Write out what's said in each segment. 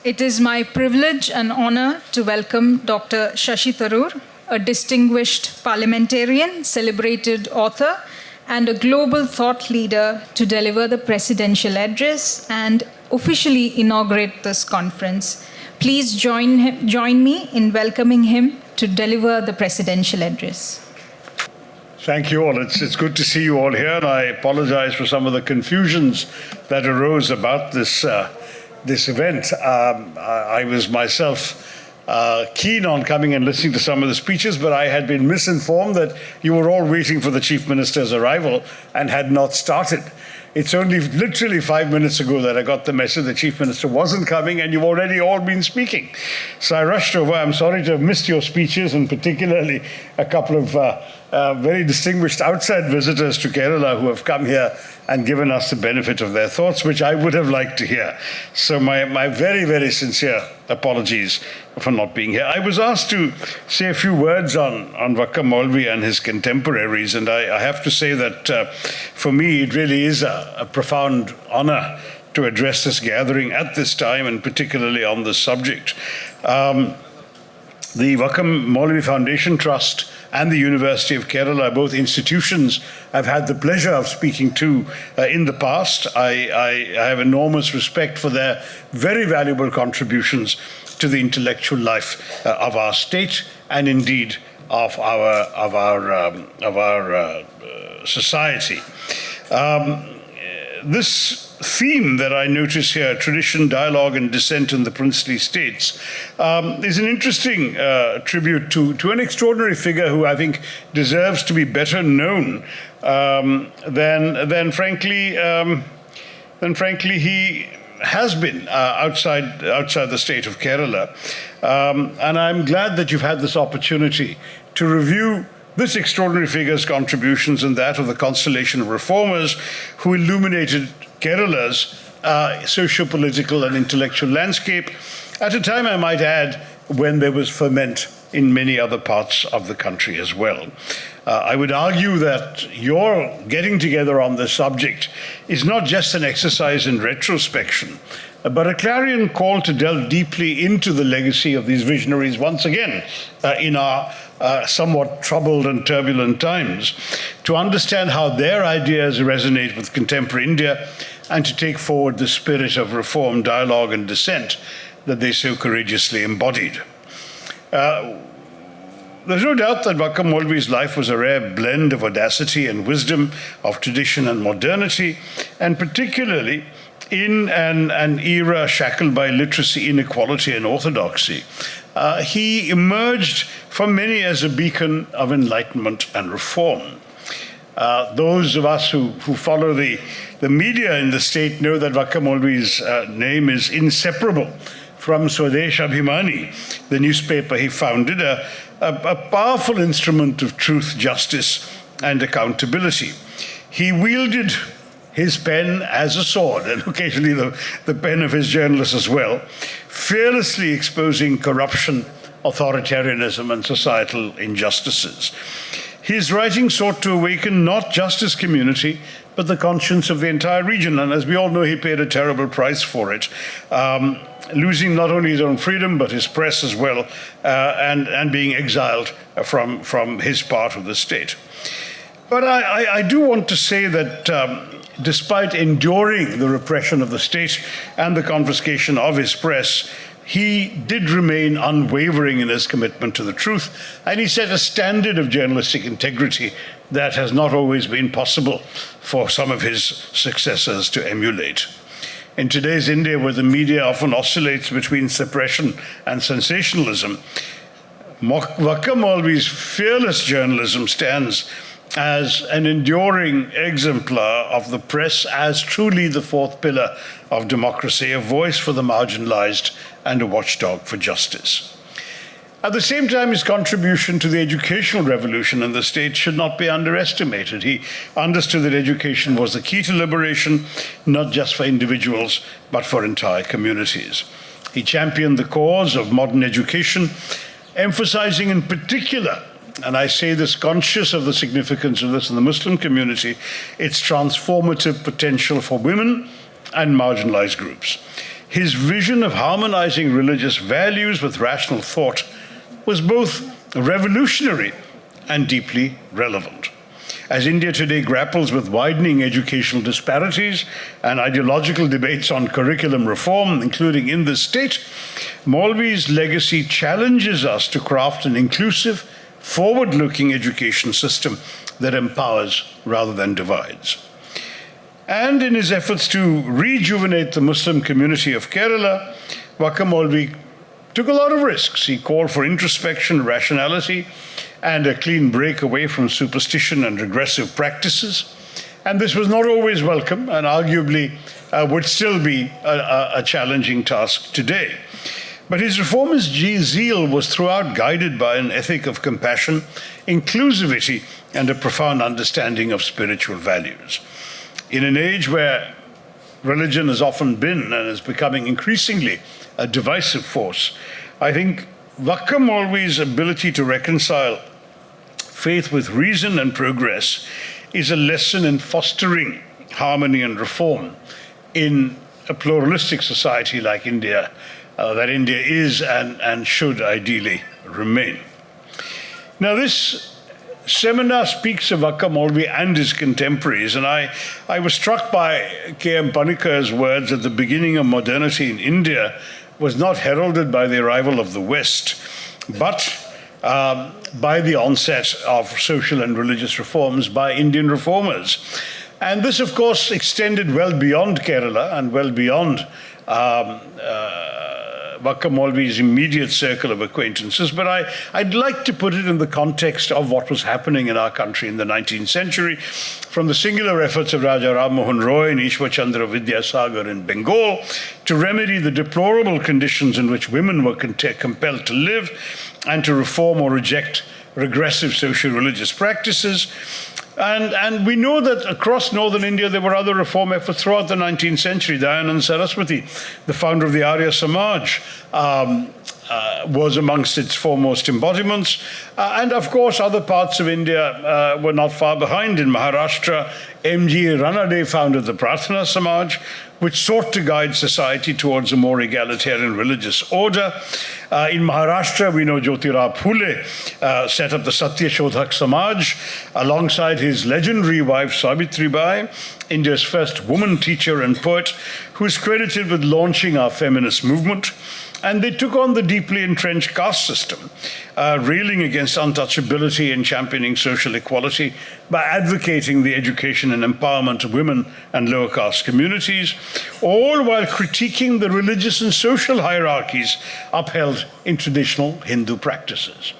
It is my privilege and honor to welcome Dr. Shashi Tharoor, a distinguished parliamentarian, celebrated author, and a global thought leader to deliver the presidential address and officially inaugurate this conference. Please join me in welcoming him to deliver the presidential address. Thank you all. It's good to see you all here, and I apologize for some of the confusions that arose about this event. I was myself keen on coming and listening to some of the speeches, but I had been misinformed that you were all waiting for the Chief Minister's arrival and had not started. It's only literally 5 minutes ago that I got the message the Chief Minister wasn't coming, and you've already all been speaking. So I rushed over. I'm sorry to have missed your speeches, and particularly a couple of very distinguished outside visitors to Kerala who have come here and given us the benefit of their thoughts, which I would have liked to hear. So my very, very sincere apologies for not being here. I was asked to say a few words on Vakkom Moulavi and his contemporaries, and I have to say that for me it really is a profound honor to address this gathering at this time, and particularly on this subject. The Vakkom Moulavi Foundation Trust and the University of Kerala, both institutions I've had the pleasure of speaking to in the past. I have enormous respect for their very valuable contributions to the intellectual life of our state and indeed of our society. This theme that I notice here, tradition, dialogue, and dissent in the princely states, is an interesting tribute to an extraordinary figure who I think deserves to be better known than frankly he has been outside the state of Kerala. And I'm glad that you've had this opportunity to review this extraordinary figure's contributions and that of the constellation of reformers who illuminated Kerala's socio-political and intellectual landscape at a time, I might add, when there was ferment in many other parts of the country as well. I would argue that your getting together on this subject is not just an exercise in retrospection, but a clarion call to delve deeply into the legacy of these visionaries once again in our somewhat troubled and turbulent times, to understand how their ideas resonate with contemporary India and to take forward the spirit of reform, dialogue, and dissent that they so courageously embodied. There's no doubt that Vakkom Moulavi's life was a rare blend of audacity and wisdom, of tradition and modernity, and particularly in an era shackled by literacy, inequality, and orthodoxy. He emerged for many as a beacon of enlightenment and reform. Those of us who follow the media in the state know that Vakkom Moulavi's name is inseparable from Swadesh Abhimani, the newspaper he founded, a powerful instrument of truth, justice, and accountability. He wielded his pen as a sword, and occasionally the pen of his journalists as well, fearlessly exposing corruption, authoritarianism, and societal injustices. His writing sought to awaken not just his community, but the conscience of the entire region. And as we all know, he paid a terrible price for it, losing not only his own freedom, but his press as well, and being exiled from his part of the state. But I do want to say that despite enduring the repression of the state and the confiscation of his press, he did remain unwavering in his commitment to the truth, and he set a standard of journalistic integrity that has not always been possible for some of his successors to emulate. In today's India, where the media often oscillates between suppression and sensationalism, Vakkom Moulavi's fearless journalism stands as an enduring exemplar of the press as truly the fourth pillar of democracy, a voice for the marginalized and a watchdog for justice. At the same time, his contribution to the educational revolution in the state should not be underestimated. He understood that education was the key to liberation, not just for individuals, but for entire communities. He championed the cause of modern education, emphasizing in particular, and I say this conscious of the significance of this in the Muslim community, its transformative potential for women and marginalized groups. his vision of harmonizing religious values with rational thought was both revolutionary and deeply relevant. As India today grapples with widening educational disparities and ideological debates on curriculum reform, including in the state, Moulavi's legacy challenges us to craft an inclusive, forward-looking education system that empowers rather than divides. And in his efforts to rejuvenate the Muslim community of Kerala, Vakkom Moulavi took a lot of risks. He called for introspection, rationality, and a clean break away from superstition and regressive practices. And this was not always welcome and arguably would still be a challenging task today. But his reformist zeal was throughout guided by an ethic of compassion, inclusivity, and a profound understanding of spiritual values. In an age where religion has often been and is becoming increasingly a divisive force, I think Vakkom Moulavi's ability to reconcile faith with reason and progress is a lesson in fostering harmony and reform in a pluralistic society like India, that India is and should ideally remain. Now, this seminar speaks of Vakkom Moulavi and his contemporaries, and I was struck by K.M. Panikar's words that the beginning of modernity in India was not heralded by the arrival of the West, but by the onset of social and religious reforms by Indian reformers. And this, of course, extended well beyond Kerala and well beyond Vakkom Moulavi's immediate circle of acquaintances, but I'd like to put it in the context of what was happening in our country in the 19th century, from the singular efforts of Raja Ram Mohan Roy and Ishwar Chandra Vidyasagar in Bengal to remedy the deplorable conditions in which women were compelled to live and to reform or reject regressive socio-religious practices. And we know that across northern India there were other reform efforts throughout the 19th century. Dayanand Saraswati, the founder of the Arya Samaj, was amongst its foremost embodiments. And of course, other parts of India were not far behind. In Maharashtra, M.G. Ranade founded the Prarthana Samaj, which sought to guide society towards a more egalitarian religious order. In Maharashtra, we know Jyotirao Phule set up the Satya Shodhak Samaj alongside his legendary wife Savitribai, India's first woman teacher and poet, who is credited with launching our feminist movement. And they took on the deeply entrenched caste system, railing against untouchability and championing social equality by advocating the education and empowerment of women and lower caste communities, all while critiquing the religious and social hierarchies upheld in traditional Hindu practices.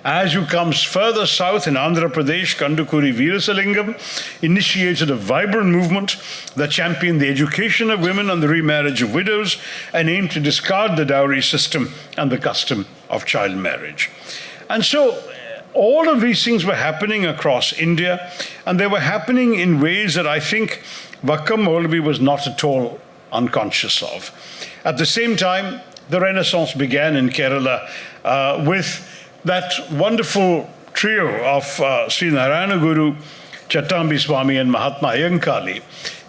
As you come further south in Andhra Pradesh, Kandukuri Veerasalingam initiated a vibrant movement that championed the education of women and the remarriage of widows and aimed to discard the dowry system and the custom of child marriage. And so all of these things were happening across India, and they were happening in ways that I think Vakkom Moulavi was not at all unconscious of. At the same time, the Renaissance began in Kerala with that wonderful trio of Sri Narayana Guru, Chattambi Swami, and Mahatma Ayyankali,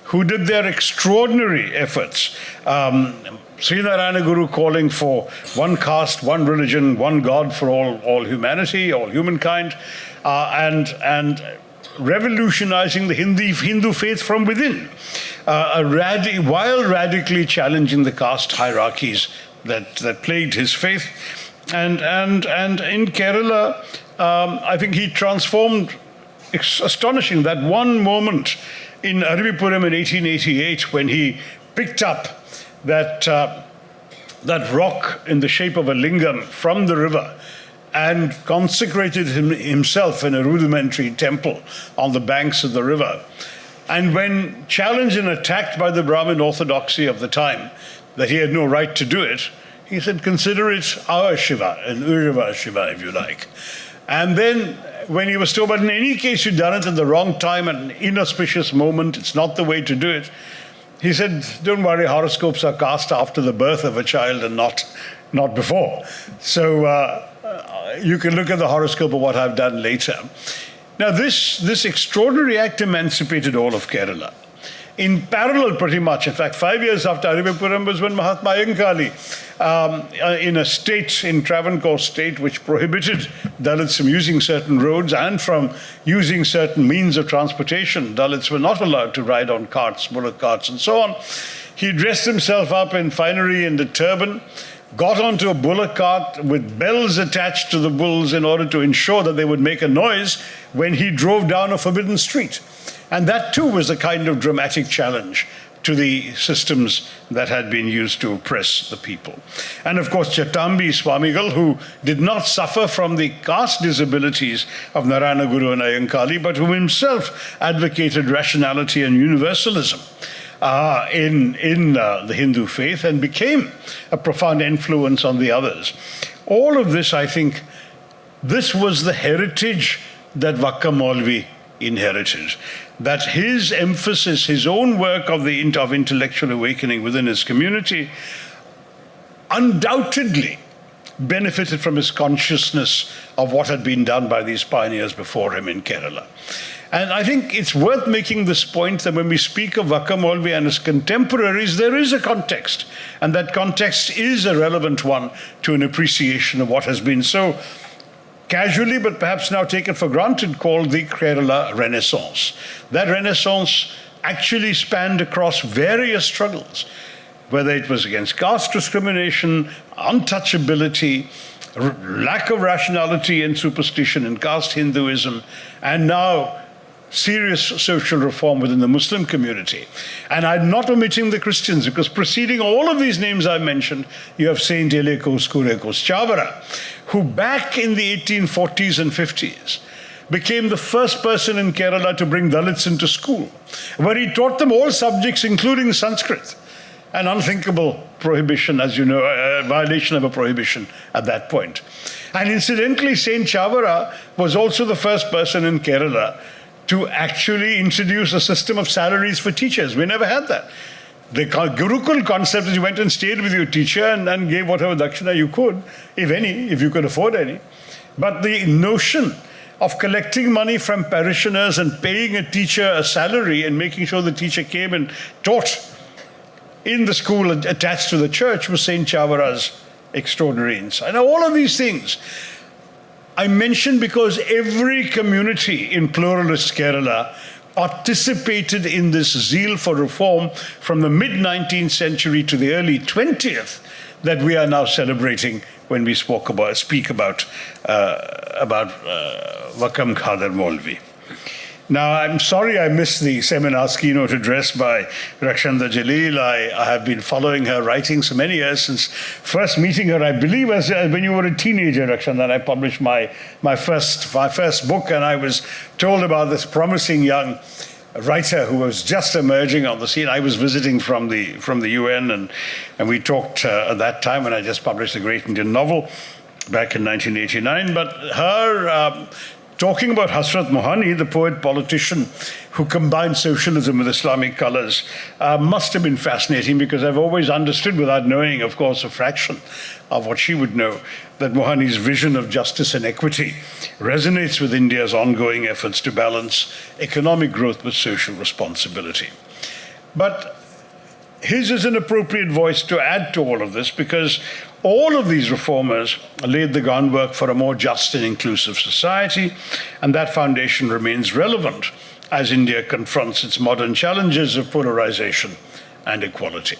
who did their extraordinary efforts. Sri Narayana Guru calling for one caste, one religion, one God for all humanity, all humankind, and revolutionizing the Hindu faith from within, while radically challenging the caste hierarchies that plagued his faith. And in Kerala, I think he transformed, astonishing, that one moment in Aruvipuram in 1888 when he picked up that rock in the shape of a lingam from the river and consecrated himself in a rudimentary temple on the banks of the river. And when challenged and attacked by the Brahmin orthodoxy of the time that he had no right to do it, he said, consider it our Shiva, an Uriva Shiva, if you like. And then when he was told, but in any case, you've done it at the wrong time, at an inauspicious moment, it's not the way to do it, he said, don't worry, horoscopes are cast after the birth of a child and not before. So you can look at the horoscope of what I've done later. Now, this extraordinary act emancipated all of Kerala. in parallel pretty much. In fact, 5 years after Arivipuram was when Mahatma Ayyankali, in a state, in Travancore state, which prohibited Dalits from using certain roads and from using certain means of transportation. Dalits were not allowed to ride on carts, bullock carts and so on. He dressed himself up in finery and a turban, got onto a bullock cart with bells attached to the bulls in order to ensure that they would make a noise when he drove down a forbidden street. And that too was a kind of dramatic challenge to the systems that had been used to oppress the people. And of course, Chattambi Swamigal, who did not suffer from the caste disabilities of Narayana Guru and Ayyankali, but who himself advocated rationality and universalism in the Hindu faith and became a profound influence on the others. All of this, I think, this was the heritage that Vakkom Moulavi inherited. That his emphasis, his own work of intellectual awakening within his community, undoubtedly benefited from his consciousness of what had been done by these pioneers before him in Kerala. And I think it's worth making this point that when we speak of Vakkom Moulavi and his contemporaries, there is a context, and that context is a relevant one to an appreciation of what has been so casually, but perhaps now taken for granted, called the Kerala Renaissance. That Renaissance actually spanned across various struggles, whether it was against caste discrimination, untouchability, lack of rationality and superstition in caste Hinduism, and now serious social reform within the Muslim community. And I'm not omitting the Christians, because preceding all of these names I mentioned, you have Saint Elekos Kurekos Chavara, who back in the 1840s and 50s became the first person in Kerala to bring Dalits into school, where he taught them all subjects, including Sanskrit, an unthinkable prohibition, as you know, a violation of a prohibition at that point. And incidentally, Saint Chavara was also the first person in Kerala to actually introduce a system of salaries for teachers. We never had that. The Gurukul concept is you went and stayed with your teacher and gave whatever dakshina you could, if any, if you could afford any. But the notion of collecting money from parishioners and paying a teacher a salary and making sure the teacher came and taught in the school attached to the church was Saint Chavara's extraordinary insight. Now, all of these things I mention because every community in pluralist Kerala participated in this zeal for reform from the mid-19th century to the early 20th that we are now celebrating when we speak about Vakkom Khader Moulavi. Now, I'm sorry I missed the seminar's keynote address by Rakshanda Jalil. I have been following her writings for many years, since first meeting her, I believe, as when you were a teenager, Rakshanda, and I published my first book, and I was told about this promising young writer who was just emerging on the scene. I was visiting from the UN, and we talked at that time when I just published the Great Indian Novel back in 1989. But her talking about Hasrat Mohani, the poet-politician who combined socialism with Islamic colors, must have been fascinating, because I've always understood, without knowing, of course, a fraction of what she would know, that Mohani's vision of justice and equity resonates with India's ongoing efforts to balance economic growth with social responsibility. But his is an appropriate voice to add to all of this, because all of these reformers laid the groundwork for a more just and inclusive society, and that foundation remains relevant as India confronts its modern challenges of polarization and equality.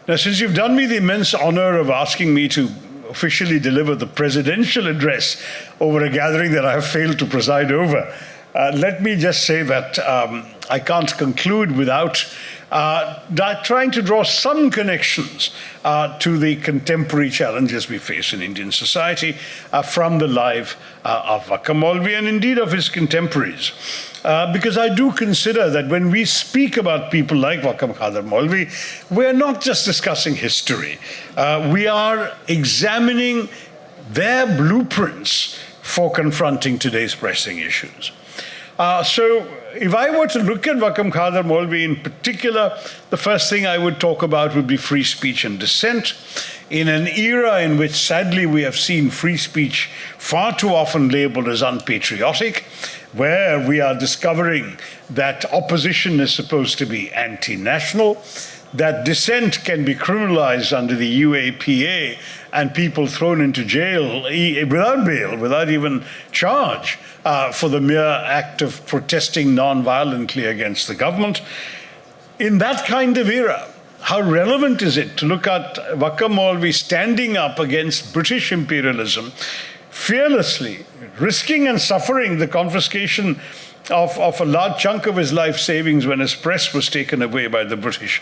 Now, since you've done me the immense honor of asking me to officially deliver the presidential address over a gathering that I have failed to preside over, let me just say that I can't conclude without trying to draw some connections to the contemporary challenges we face in Indian society from the life of Vakkom Moulavi and indeed of his contemporaries. Because I do consider that when we speak about people like Vakkom Khader Moulavi, we're not just discussing history. We are examining their blueprints for confronting today's pressing issues. So if I were to look at Vakkom Khader Moulavi in particular, the first thing I would talk about would be free speech and dissent. in an era in which sadly we have seen free speech far too often labeled as unpatriotic, where we are discovering that opposition is supposed to be anti-national, that dissent can be criminalized under the UAPA and people thrown into jail without bail, without even charge, for the mere act of protesting non-violently against the government. In that kind of era, how relevant is it to look at Vakkom Moulavi standing up against British imperialism, fearlessly, risking and suffering the confiscation of a large chunk of his life savings when his press was taken away by the British,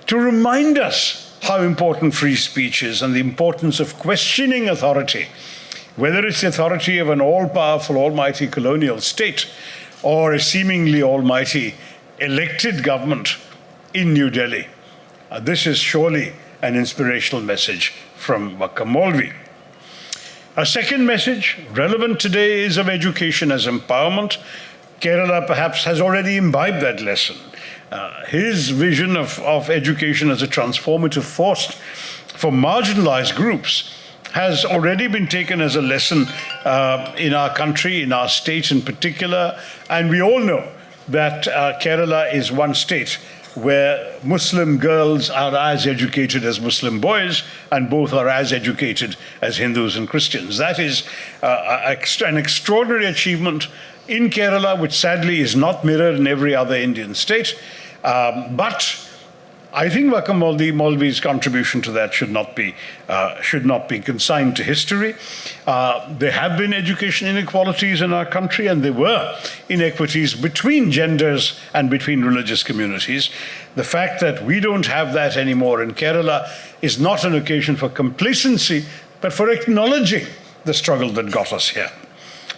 to remind us how important free speech is and the importance of questioning authority, whether it's the authority of an all-powerful, almighty colonial state or a seemingly almighty elected government in New Delhi. This is surely an inspirational message from Vakkom Moulavi. A second message, relevant today, is of education as empowerment. Kerala perhaps has already imbibed that lesson. His vision of education as a transformative force for marginalized groups has already been taken as a lesson in our country, in our state in particular. And we all know that Kerala is one state where Muslim girls are as educated as Muslim boys, and both are as educated as Hindus and Christians. That is an extraordinary achievement in Kerala, which sadly is not mirrored in every other Indian state. But I think Vakkom Moulavi's contribution to that should not be consigned to history. There have been education inequalities in our country, and there were inequities between genders and between religious communities. The fact that we don't have that anymore in Kerala is not an occasion for complacency, but for acknowledging the struggle that got us here.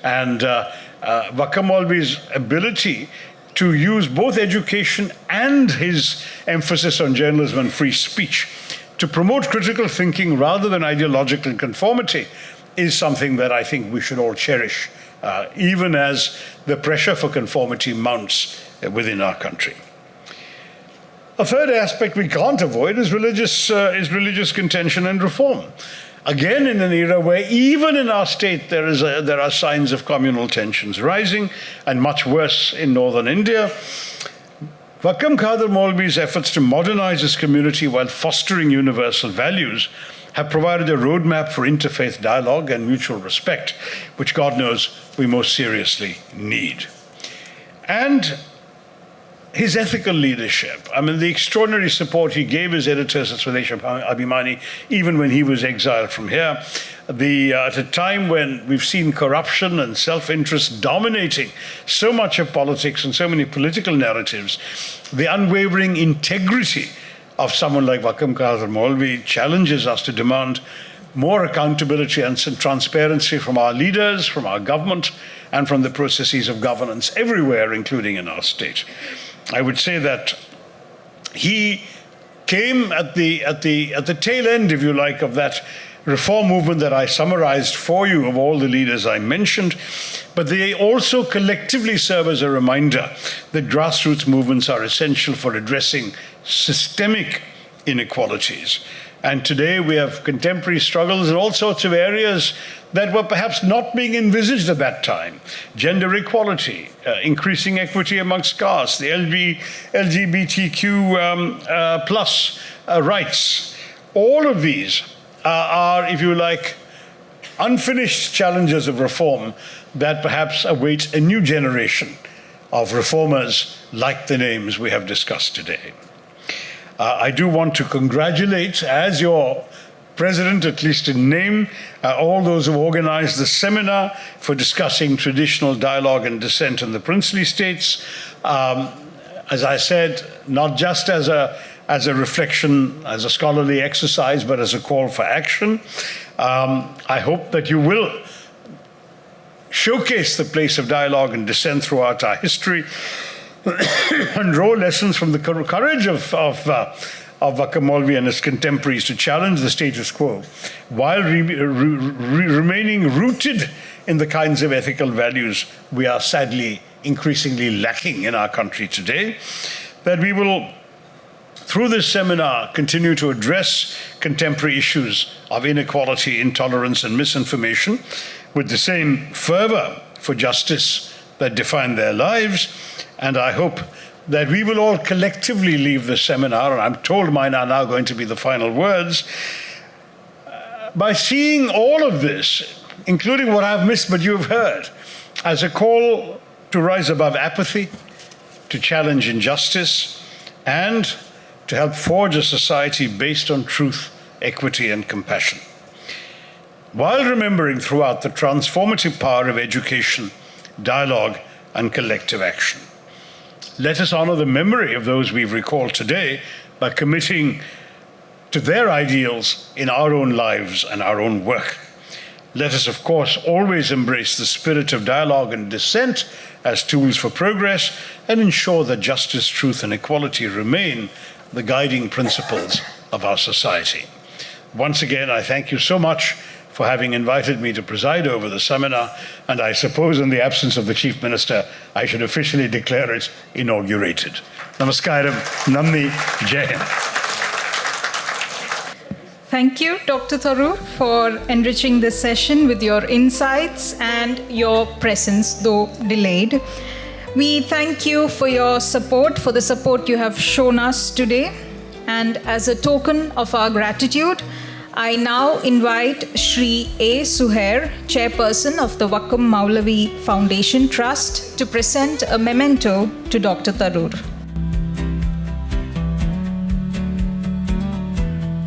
And Vakkom Moulavi's ability to use both education and his emphasis on journalism and free speech to promote critical thinking rather than ideological conformity is something that I think we should all cherish, even as the pressure for conformity mounts within our country. A third aspect we can't avoid is religious contention and reform. Again, in an era where even in our state there are signs of communal tensions rising, and much worse in northern India, Vakkom Moulavi's efforts to modernize his community while fostering universal values have provided a roadmap for interfaith dialogue and mutual respect, which God knows we most seriously need. And his ethical leadership, the extraordinary support he gave his editors at Swadesh Abhimani, even when he was exiled from here, at a time when we've seen corruption and self-interest dominating so much of politics and so many political narratives, the unwavering integrity of someone like Vakkom Moulavi challenges us to demand more accountability and some transparency from our leaders, from our government, and from the processes of governance everywhere, including in our state. I would say that he came at the tail end, if you like, of that reform movement that I summarized for you of all the leaders I mentioned, but they also collectively serve as a reminder that grassroots movements are essential for addressing systemic inequalities. And today we have contemporary struggles in all sorts of areas that were perhaps not being envisaged at that time. Gender equality, increasing equity amongst castes, the LGBTQ plus rights. All of these are, if you like, unfinished challenges of reform that perhaps await a new generation of reformers like the names we have discussed today. I do want to congratulate, as your president, at least in name, all those who organized the seminar for discussing traditional dialogue and dissent in the princely states. As I said, not just as a reflection, as a scholarly exercise, but as a call for action. I hope that you will showcase the place of dialogue and dissent throughout our history and draw lessons from the courage of Vakkom Moulavi and his contemporaries to challenge the status quo while remaining rooted in the kinds of ethical values we are sadly increasingly lacking in our country today. That we will through this seminar, continue to address contemporary issues of inequality, intolerance, and misinformation with the same fervor for justice that defined their lives. And I hope that we will all collectively leave the seminar, and I'm told mine are now going to be the final words, by seeing all of this, including what I've missed but you've heard, as a call to rise above apathy, to challenge injustice, and to help forge a society based on truth, equity, and compassion, while remembering throughout the transformative power of education, dialogue, and collective action. Let us honor the memory of those we've recalled today by committing to their ideals in our own lives and our own work. Let us, of course, always embrace the spirit of dialogue and dissent as tools for progress and ensure that justice, truth, and equality remain the guiding principles of our society. Once again, I thank you so much for having invited me to preside over the seminar, and I suppose in the absence of the Chief Minister, I should officially declare it inaugurated. Namaskaram, Namni, Jai Hind. Thank you, Dr. Tharoor, for enriching this session with your insights and your presence, though delayed. We thank you for your support, for the support you have shown us today. And as a token of our gratitude, I now invite Shri A. Suhair, Chairperson of the Vakkom Moulavi Foundation Trust, to present a memento to Dr. Tharoor.